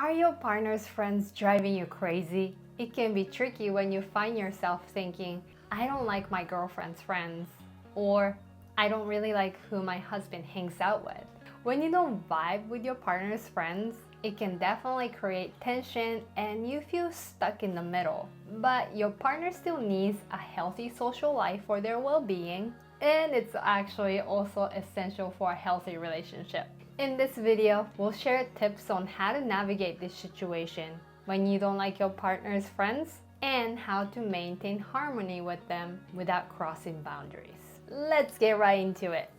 Are your partner's friends driving you crazy? It can be tricky when you find yourself thinking, I don't like my girlfriend's friends, or I don't really like who my husband hangs out with. When you don't vibe with your partner's friends, it can definitely create tension and you feel stuck in the middle. But your partner still needs a healthy social life for their well-being, and it's actually also essential for a healthy relationship. In this video, we'll share tips on how to navigate this situation when you don't like your partner's friends and how to maintain harmony with them without crossing boundaries. Let's get right into it.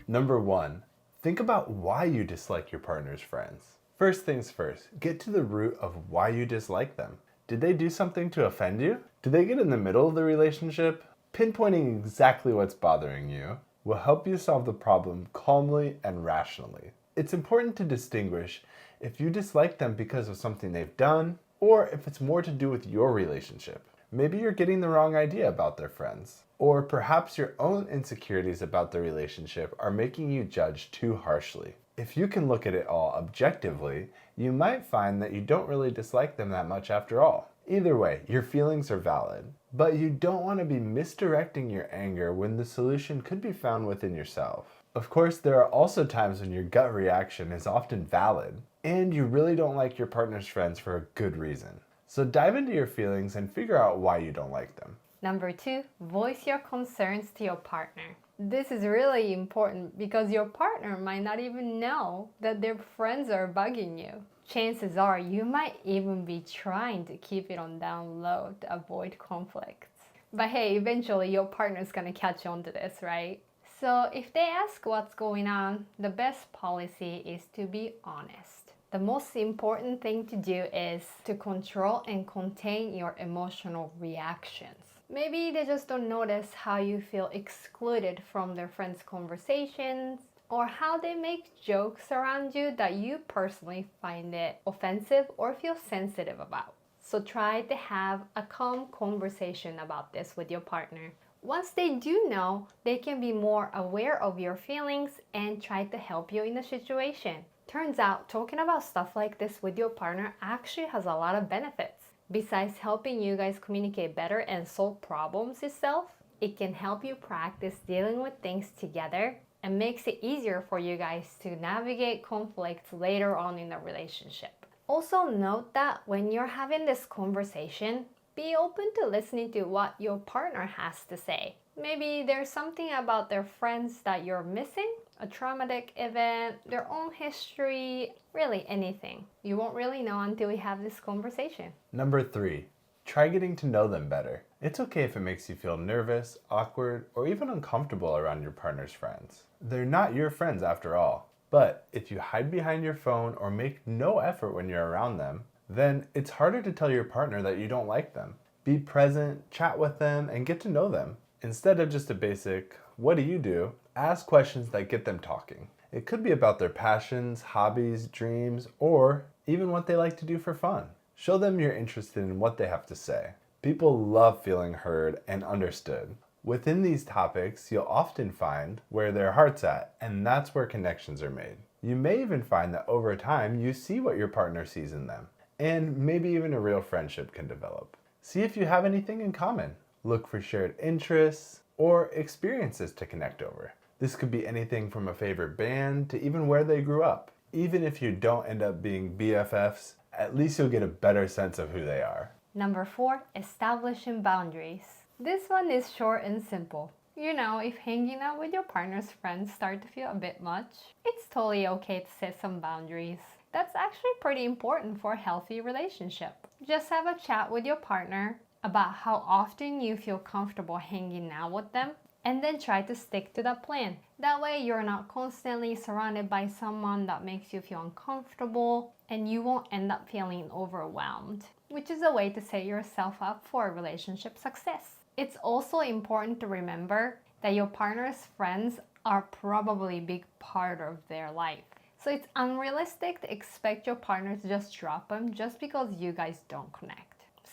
Number 1, think about why you dislike your partner's friends. First things first, get to the root of why you dislike them. Did they do something to offend you? Did they get in the middle of the relationship? Pinpointing exactly what's bothering you will help you solve the problem calmly and rationally. It's important to distinguish if you dislike them because of something they've done or if it's more to do with your relationship. Maybe you're getting the wrong idea about their friends, or perhaps your own insecurities about the relationship are making you judge too harshly. If you can look at it all objectively, you might find that you don't really dislike them that much after all. Either way, your feelings are valid, but you don't want to be misdirecting your anger when the solution could be found within yourself. Of course, there are also times when your gut reaction is often valid, and you really don't like your partner's friends for a good reason. So dive into your feelings and figure out why you don't like them. Number 2, voice your concerns to your partner. This is really important because your partner might not even know that their friends are bugging you. Chances are you might even be trying to keep it on down low to avoid conflicts. But hey, eventually your partner's gonna catch on to this, right? So if they ask what's going on, the best policy is to be honest. The most important thing to do is to control and contain your emotional reactions. Maybe they just don't notice how you feel excluded from their friends' conversations, or how they make jokes around you that you personally find it offensive or feel sensitive about. So try to have a calm conversation about this with your partner. Once they do know, they can be more aware of your feelings and try to help you in the situation. Turns out, talking about stuff like this with your partner actually has a lot of benefits. Besides helping you guys communicate better and solve problems itself, it can help you practice dealing with things together and makes it easier for you guys to navigate conflicts later on in the relationship. Also note that when you're having this conversation, be open to listening to what your partner has to say. Maybe there's something about their friends that you're missing, a traumatic event, their own history, really anything. You won't really know until we have this conversation. Number 3, try getting to know them better. It's okay if it makes you feel nervous, awkward, or even uncomfortable around your partner's friends. They're not your friends after all. But if you hide behind your phone or make no effort when you're around them, then it's harder to tell your partner that you don't like them. Be present, chat with them, and get to know them. Instead of just a basic, what do you do? Ask questions that get them talking. It could be about their passions, hobbies, dreams, or even what they like to do for fun. Show them you're interested in what they have to say. People love feeling heard and understood. Within these topics, you'll often find where their heart's at, and that's where connections are made. You may even find that over time, you see what your partner sees in them, and maybe even a real friendship can develop. See if you have anything in common. Look for shared interests or experiences to connect over. This could be anything from a favorite band to even where they grew up. Even if you don't end up being BFFs, at least you'll get a better sense of who they are. Number 4, establishing boundaries. This one is short and simple. You know, if hanging out with your partner's friends start to feel a bit much, it's totally okay to set some boundaries. That's actually pretty important for a healthy relationship. Just have a chat with your partner about how often you feel comfortable hanging out with them, and then try to stick to that plan. That way you're not constantly surrounded by someone that makes you feel uncomfortable and you won't end up feeling overwhelmed, which is a way to set yourself up for relationship success. It's also important to remember that your partner's friends are probably a big part of their life. So it's unrealistic to expect your partner to just drop them just because you guys don't connect.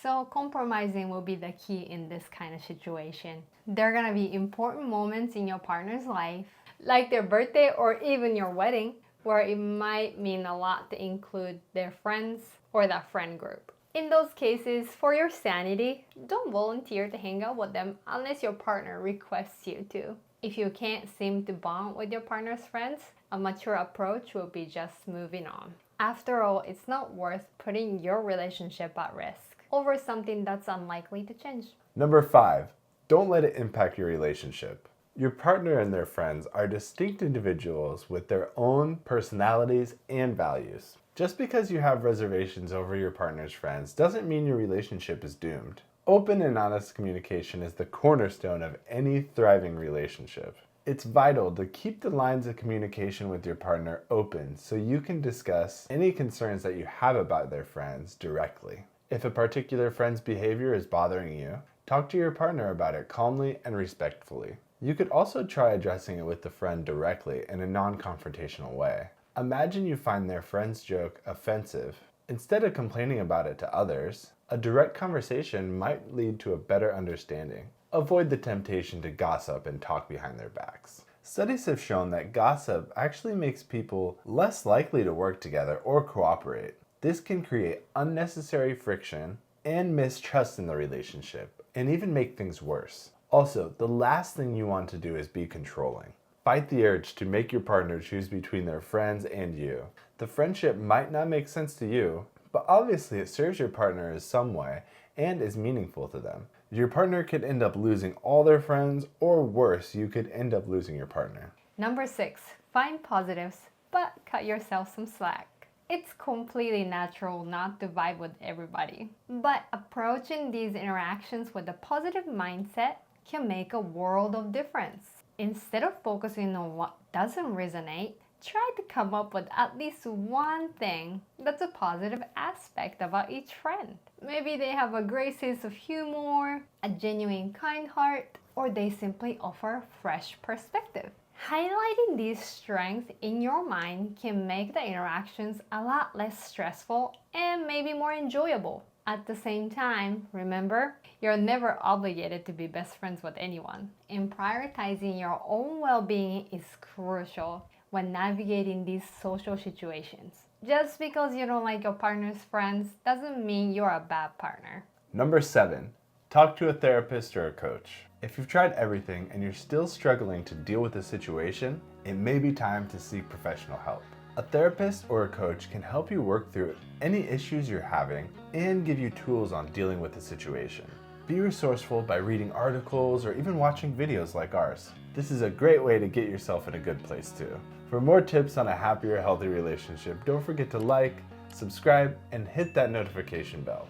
So compromising will be the key in this kind of situation. There are gonna be important moments in your partner's life, like their birthday or even your wedding, where it might mean a lot to include their friends or that friend group. In those cases, for your sanity, don't volunteer to hang out with them unless your partner requests you to. If you can't seem to bond with your partner's friends, a mature approach will be just moving on. After all, it's not worth putting your relationship at risk over something that's unlikely to change. Number 5, don't let it impact your relationship. Your partner and their friends are distinct individuals with their own personalities and values. Just because you have reservations over your partner's friends doesn't mean your relationship is doomed. Open and honest communication is the cornerstone of any thriving relationship. It's vital to keep the lines of communication with your partner open so you can discuss any concerns that you have about their friends directly. If a particular friend's behavior is bothering you, talk to your partner about it calmly and respectfully. You could also try addressing it with the friend directly in a non-confrontational way. Imagine you find their friend's joke offensive. Instead of complaining about it to others, a direct conversation might lead to a better understanding. Avoid the temptation to gossip and talk behind their backs. Studies have shown that gossip actually makes people less likely to work together or cooperate. This can create unnecessary friction and mistrust in the relationship, and even make things worse. Also, the last thing you want to do is be controlling. Fight the urge to make your partner choose between their friends and you. The friendship might not make sense to you, but obviously it serves your partner in some way and is meaningful to them. Your partner could end up losing all their friends, or worse, you could end up losing your partner. Number 6, find positives, but cut yourself some slack. It's completely natural not to vibe with everybody, but approaching these interactions with a positive mindset can make a world of difference. Instead of focusing on what doesn't resonate, try to come up with at least one thing that's a positive aspect about each friend. Maybe they have a great sense of humor, a genuine kind heart, or they simply offer a fresh perspective. Highlighting these strengths in your mind can make the interactions a lot less stressful and maybe more enjoyable. At the same time, remember, you're never obligated to be best friends with anyone, and prioritizing your own well-being is crucial when navigating these social situations. Just because you don't like your partner's friends doesn't mean you're a bad partner. Number 7, talk to a therapist or a coach. If you've tried everything and you're still struggling to deal with the situation, it may be time to seek professional help. A therapist or a coach can help you work through any issues you're having and give you tools on dealing with the situation. Be resourceful by reading articles or even watching videos like ours. This is a great way to get yourself in a good place too. For more tips on a happier, healthy relationship, don't forget to like, subscribe, and hit that notification bell.